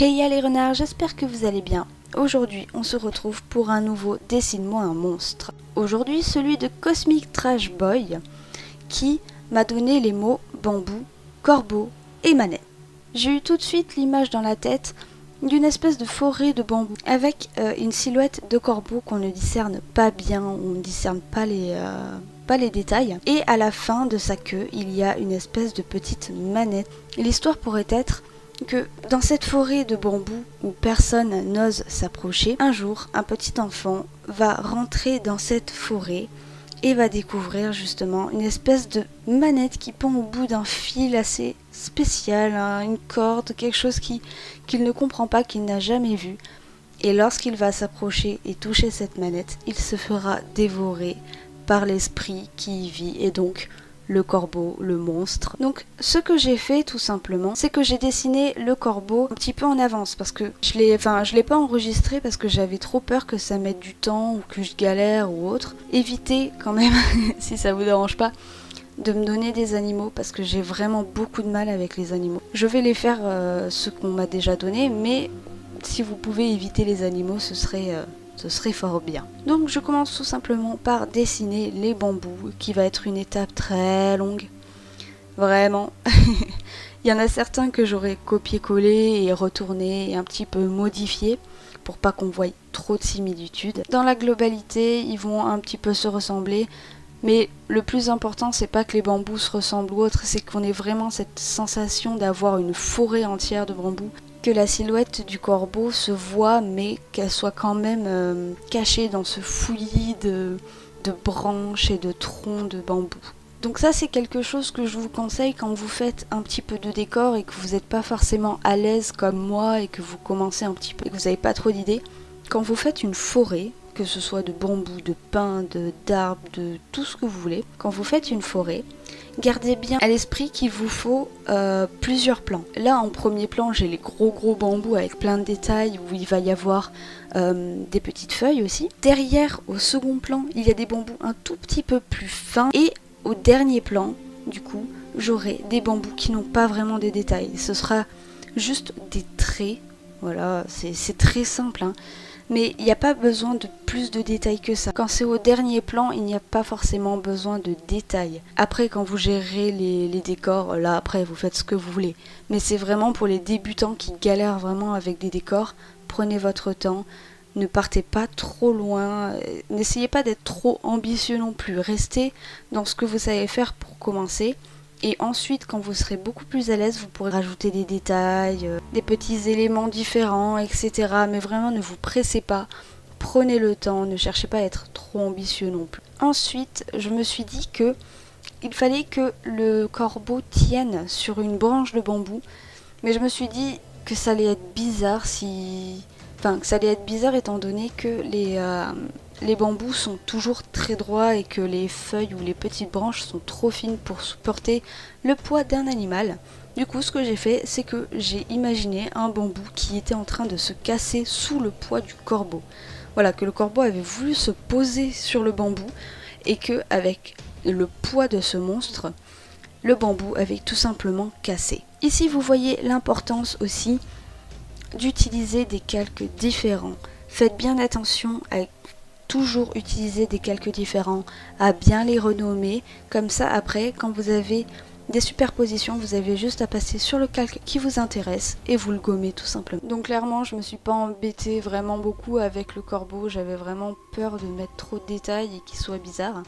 Hey ya les renards, j'espère que vous allez bien. Aujourd'hui, on se retrouve pour un nouveau Dessine-moi un monstre. Aujourd'hui, celui de Cosmic Trash Boy, qui m'a donné les mots bambou, corbeau et manette. J'ai eu tout de suite l'image dans la tête d'une espèce de forêt de bambou, avec une silhouette de corbeau qu'on ne discerne pas bien, on ne discerne pas les détails. Et à la fin de sa queue, il y a une espèce de petite manette. L'histoire pourrait être que dans cette forêt de bambou où personne n'ose s'approcher, un jour, un petit enfant va rentrer dans cette forêt et va découvrir justement une espèce de manette qui pend au bout d'un fil assez spécial, hein, une corde, quelque chose qu'il ne comprend pas, qu'il n'a jamais vu. Et lorsqu'il va s'approcher et toucher cette manette, il se fera dévorer par l'esprit qui y vit et donc le corbeau, le monstre. Donc ce que j'ai fait tout simplement, c'est que j'ai dessiné le corbeau un petit peu en avance parce que je l'ai pas enregistré parce que j'avais trop peur que ça mette du temps ou que je galère ou autre. Évitez quand même, si ça vous dérange pas, de me donner des animaux parce que j'ai vraiment beaucoup de mal avec les animaux. Je vais les faire ce qu'on m'a déjà donné, mais si vous pouvez éviter les animaux, ce serait fort bien. Donc je commence tout simplement par dessiner les bambous, qui va être une étape très longue. Vraiment. Il y en a certains que j'aurais copié-collé et retourné et un petit peu modifié pour pas qu'on voie trop de similitudes. Dans la globalité, ils vont un petit peu se ressembler. Mais le plus important, c'est pas que les bambous se ressemblent ou autre, c'est qu'on ait vraiment cette sensation d'avoir une forêt entière de bambous, que la silhouette du corbeau se voit, mais qu'elle soit quand même cachée dans ce fouillis de branches et de troncs de bambou. Donc ça, c'est quelque chose que je vous conseille quand vous faites un petit peu de décor et que vous n'êtes pas forcément à l'aise comme moi et que vous commencez un petit peu et que vous n'avez pas trop d'idées. Quand vous faites une forêt, que ce soit de bambou, de pin, d'arbres, de tout ce que vous voulez, quand vous faites une forêt, gardez bien à l'esprit qu'il vous faut plusieurs plans. Là, en premier plan, j'ai les gros bambous avec plein de détails où il va y avoir des petites feuilles aussi. Derrière, au second plan, il y a des bambous un tout petit peu plus fins. Et au dernier plan, du coup, j'aurai des bambous qui n'ont pas vraiment des détails. Ce sera juste des traits. Voilà, c'est très simple, hein. Mais il n'y a pas besoin de plus de détails que ça. Quand c'est au dernier plan, il n'y a pas forcément besoin de détails. Après, quand vous gérez les décors, là après vous faites ce que vous voulez. Mais c'est vraiment pour les débutants qui galèrent vraiment avec des décors. Prenez votre temps, ne partez pas trop loin, n'essayez pas d'être trop ambitieux non plus. Restez dans ce que vous savez faire pour commencer. Et ensuite, quand vous serez beaucoup plus à l'aise, vous pourrez rajouter des détails, des petits éléments différents, etc. Mais vraiment, ne vous pressez pas. Prenez le temps, ne cherchez pas à être trop ambitieux non plus. Ensuite, je me suis dit que il fallait que le corbeau tienne sur une branche de bambou. Mais je me suis dit que ça allait être bizarre que ça allait être bizarre étant donné que les bambous sont toujours très droits et que les feuilles ou les petites branches sont trop fines pour supporter le poids d'un animal. Du coup, ce que j'ai fait, c'est que j'ai imaginé un bambou qui était en train de se casser sous le poids du corbeau. Voilà, que le corbeau avait voulu se poser sur le bambou et que avec le poids de ce monstre, le bambou avait tout simplement cassé. Ici, vous voyez l'importance aussi d'utiliser des calques différents. Faites bien attention à toujours utiliser des calques différents, à bien les renommer. Comme ça, après, quand vous avez des superpositions, vous avez juste à passer sur le calque qui vous intéresse et vous le gommez tout simplement. Donc clairement, je me suis pas embêtée vraiment beaucoup avec le corbeau. J'avais vraiment peur de mettre trop de détails et qu'il soit bizarre.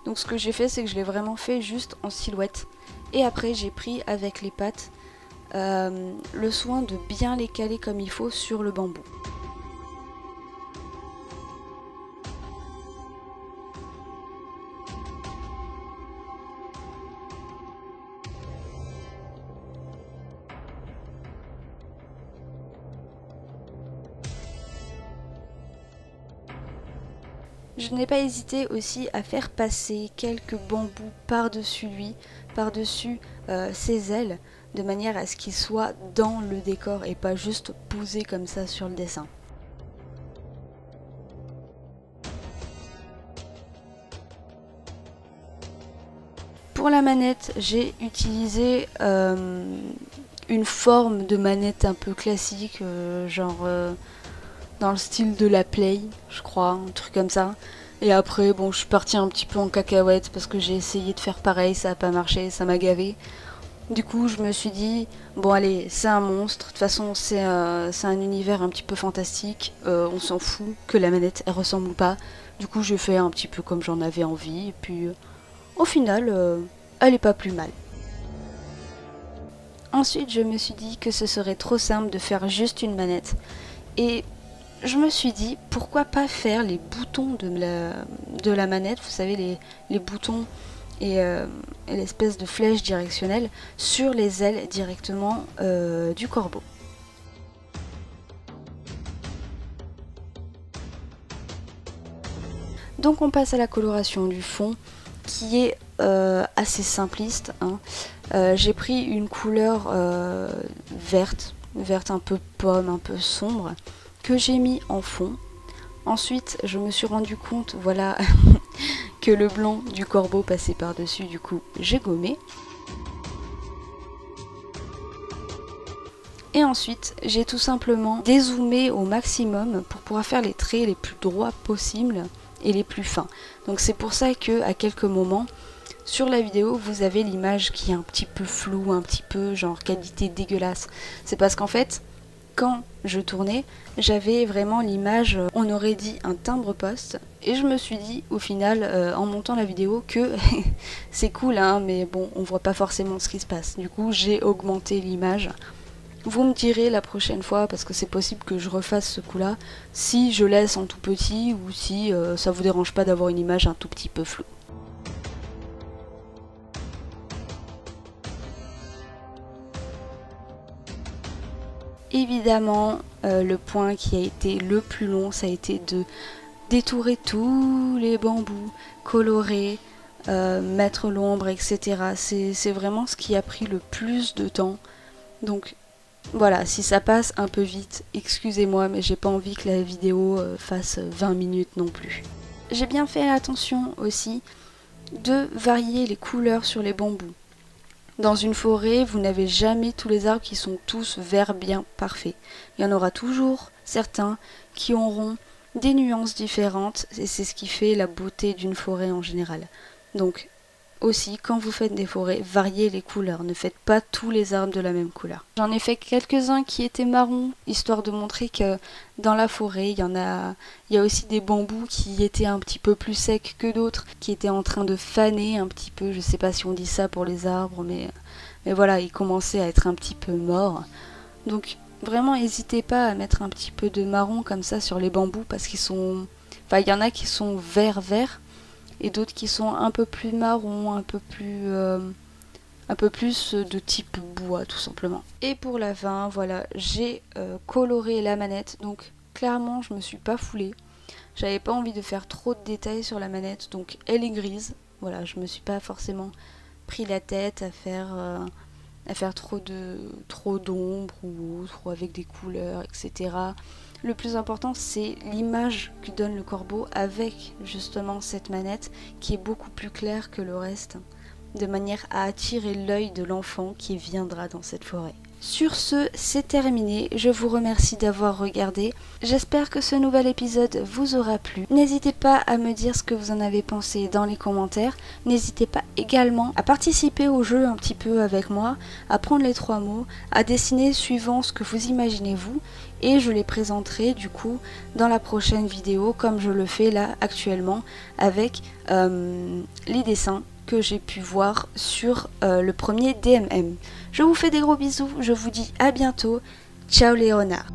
Donc ce que j'ai fait, c'est que je l'ai vraiment fait juste en silhouette. Et après, j'ai pris avec les pattes le soin de bien les caler comme il faut sur le bambou. Je n'ai pas hésité aussi à faire passer quelques bambous par-dessus lui, par-dessus ses ailes, de manière à ce qu'il soit dans le décor et pas juste posé comme ça sur le dessin. Pour la manette, j'ai utilisé une forme de manette un peu classique, genre dans le style de la Play, je crois, un truc comme ça. Et après, bon, je suis partie un petit peu en cacahuète parce que j'ai essayé de faire pareil, ça a pas marché, ça m'a gavé. Du coup, je me suis dit, bon allez, c'est un monstre, de toute façon c'est un univers un petit peu fantastique, on s'en fout que la manette elle ressemble ou pas. Du coup, j'ai fait un petit peu comme j'en avais envie, et puis au final, elle est pas plus mal. Ensuite, je me suis dit que ce serait trop simple de faire juste une manette. Et je me suis dit, pourquoi pas faire les boutons de la manette, vous savez, les boutons et l'espèce de flèche directionnelle sur les ailes directement du corbeau. Donc on passe à la coloration du fond qui est assez simpliste, hein. J'ai pris une couleur verte un peu pomme, un peu sombre, que j'ai mis en fond. Ensuite, je me suis rendu compte, voilà, que le blanc du corbeau passait par-dessus, du coup, j'ai gommé. Et ensuite, j'ai tout simplement dézoomé au maximum pour pouvoir faire les traits les plus droits possibles et les plus fins. Donc c'est pour ça que à quelques moments, sur la vidéo, vous avez l'image qui est un petit peu floue, un petit peu genre qualité dégueulasse. C'est parce qu'en fait, quand je tournais, j'avais vraiment l'image, on aurait dit un timbre-poste, et je me suis dit au final, en montant la vidéo, que c'est cool, hein, mais bon, on voit pas forcément ce qui se passe. Du coup, j'ai augmenté l'image. Vous me direz la prochaine fois, parce que c'est possible que je refasse ce coup-là, si je laisse en tout petit ou si ça vous dérange pas d'avoir une image un tout petit peu floue. Évidemment, le point qui a été le plus long, ça a été de détourer tous les bambous, colorer, mettre l'ombre, etc. C'est vraiment ce qui a pris le plus de temps. Donc voilà, si ça passe un peu vite, excusez-moi, mais j'ai pas envie que la vidéo fasse 20 minutes non plus. J'ai bien fait attention aussi de varier les couleurs sur les bambous. Dans une forêt, vous n'avez jamais tous les arbres qui sont tous verts bien parfaits. Il y en aura toujours certains qui auront des nuances différentes et c'est ce qui fait la beauté d'une forêt en général. Donc aussi, quand vous faites des forêts, variez les couleurs, ne faites pas tous les arbres de la même couleur. J'en ai fait quelques-uns qui étaient marrons, histoire de montrer que dans la forêt, il y a aussi des bambous qui étaient un petit peu plus secs que d'autres, qui étaient en train de faner un petit peu, je sais pas si on dit ça pour les arbres, mais voilà, ils commençaient à être un petit peu morts. Donc vraiment, n'hésitez pas à mettre un petit peu de marron comme ça sur les bambous, parce qu'ils sont... Enfin, il y en a qui sont verts, et d'autres qui sont un peu plus marron, un peu plus de type bois tout simplement. Et pour la fin, voilà, j'ai coloré la manette, donc clairement je me suis pas foulée. J'avais pas envie de faire trop de détails sur la manette, donc elle est grise. Voilà, je me suis pas forcément pris la tête à faire trop d'ombre ou autre, ou avec des couleurs, etc. Le plus important, c'est l'image que donne le corbeau avec justement cette manette qui est beaucoup plus claire que le reste, de manière à attirer l'œil de l'enfant qui viendra dans cette forêt. Sur ce, c'est terminé. Je vous remercie d'avoir regardé. J'espère que ce nouvel épisode vous aura plu. N'hésitez pas à me dire ce que vous en avez pensé dans les commentaires. N'hésitez pas également à participer au jeu un petit peu avec moi, à prendre les 3 mots, à dessiner suivant ce que vous imaginez vous. Et je les présenterai du coup dans la prochaine vidéo comme je le fais là actuellement avec les dessins que j'ai pu voir sur le premier DMM. Je vous fais des gros bisous, je vous dis à bientôt. Ciao Léonard.